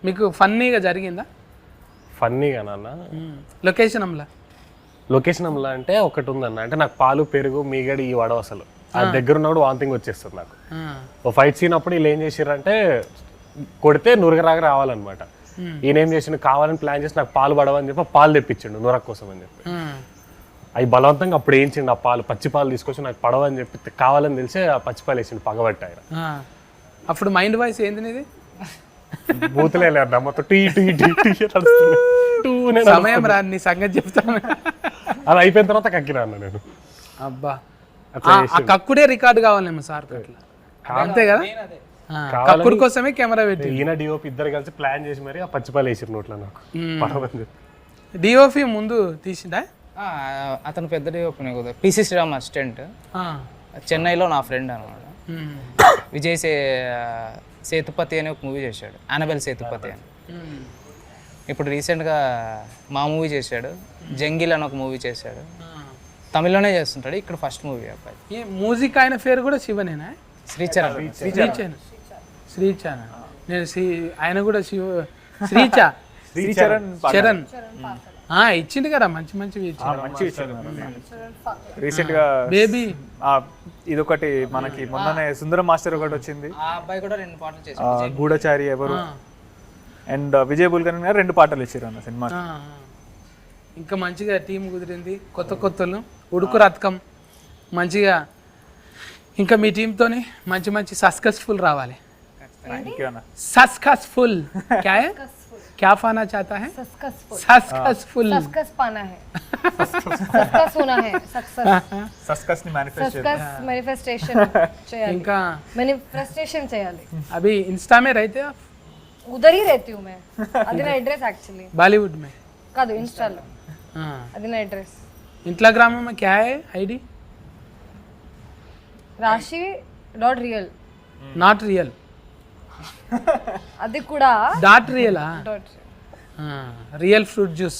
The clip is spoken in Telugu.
మీకు ఫన్నీగా జరిగిందా? ఫన్నీగా నాన్న లొకేషన్ అమ్లా అంటే ఒకటి ఉందన్న, అంటే నాకు పాలు పెరుగు మీగడి ఈ వడవ అసలు ఆ దగ్గర ఉన్నప్పుడు వాంతింగ్ వచ్చేస్తుంది నాకు. ఓ ఫైట్ సీన్ అప్పుడు వీళ్ళు ఏం చేసారంటే కొడితే నురగరాగా రావాలన్నమాట. ఈయన ఏం చేసిండు, కావాలని ప్లాన్ చేసి నాకు పాలు పడవని చెప్పి పాలు తెప్పించిండు నురగ కోసం అని చెప్పి. అవి బలవంతంగా అప్పుడు వేయించిండు ఆ పాలు, పచ్చి పాలు తీసుకొచ్చి నాకు పడవని చెప్పి కావాలని తెలిసి ఆ పచ్చి పాలు వేసిండు పగబట్టి ఆయన. అప్పుడు మైండ్ వాయిస్ ఏంది ఇది? బూతులే లేదు అమ్మతో టీ సమయం రా నీ సంగతి చెప్తాను. అది అయిపోయిన తర్వాత కక్కినా అన్న నేను. అబ్బా ఆ కక్కుడే రికార్డు కావాలేమో సార్ అంతే కదా, కక్కుడు కోసమే కెమెరా పెట్టి ఈయన డిఓపి ఇద్దరు కలిసి ప్లాన్ చేసి మరి ఆ పచ్చిపాలు వేసారు నోట్లో నాకు పడవని చెప్పి. డిఓపి ముందు తీసిండా? అతను పెద్ద డిఓపి కదా, పిసి శ్రీరామ్ అసిస్టెంట్, చెన్నైలో నా ఫ్రెండ్ అనమాట. విజయ్ సేతుపతి అని ఒక మూవీ చేశాడు, అనబెల్ సేతుపతి అని. ఇప్పుడు రీసెంట్గా మా మూవీ చేశాడు, జంగిల్ అని ఒక మూవీ చేశాడు. తమిళ్లోనే చేస్తుంటాడు, ఇక్కడ ఫస్ట్ మూవీ అబ్బాయి. మ్యూజిక్ ఆయన పేరు కూడా శివనేనా? శ్రీచరణ్. శ్రీచరణ్ నేను ఆయన కూడా చరణ్ ఇచ్చిండు కదా, మంచి మంచివి రీసెంట్ గా బేబీ. ఇదొకటి మనకి మొన్ననే సుందరం మాస్టర్ ఒకటి వచ్చింది, ఆ అబ్బాయి కూడా 2 పాటలు చేశాడు, గూఢచారి ఎవరు అండ్ విజయ్ బుల్కర్ణి గారు 2 పాటలు ఇచ్చారు అన్న సినిమా. ఇంకా మంచిగా టీం కుదిరింది, కొత్తలు ఉడుకు రథకం మంచిగా. ఇంకా మీ టీంతోని మంచి మంచి సక్సెస్ఫుల్ రావాలి. సక్సెస్ఫుల్ क्या पाना चाहता है? सक्सेसफुल पाना है, सक्सेस होना है, सक्सेस ని मैनिफेस्टेशन చేయాలి, ఇంకా मैनिफेस्टेशन చేయాలి. अभी इंस्टा में रहते हो? उधर ही रहती हूँ मैं, అది నా అడ్రస్ యాక్చువల్లీ. बॉलीवुड में కాదు, ఇన్స్టా లో. అది నా అడ్రస్. इंस्टाग्राम में क्या है आईडी? rashi.real, not real. అది కూడా dot real real fruit juice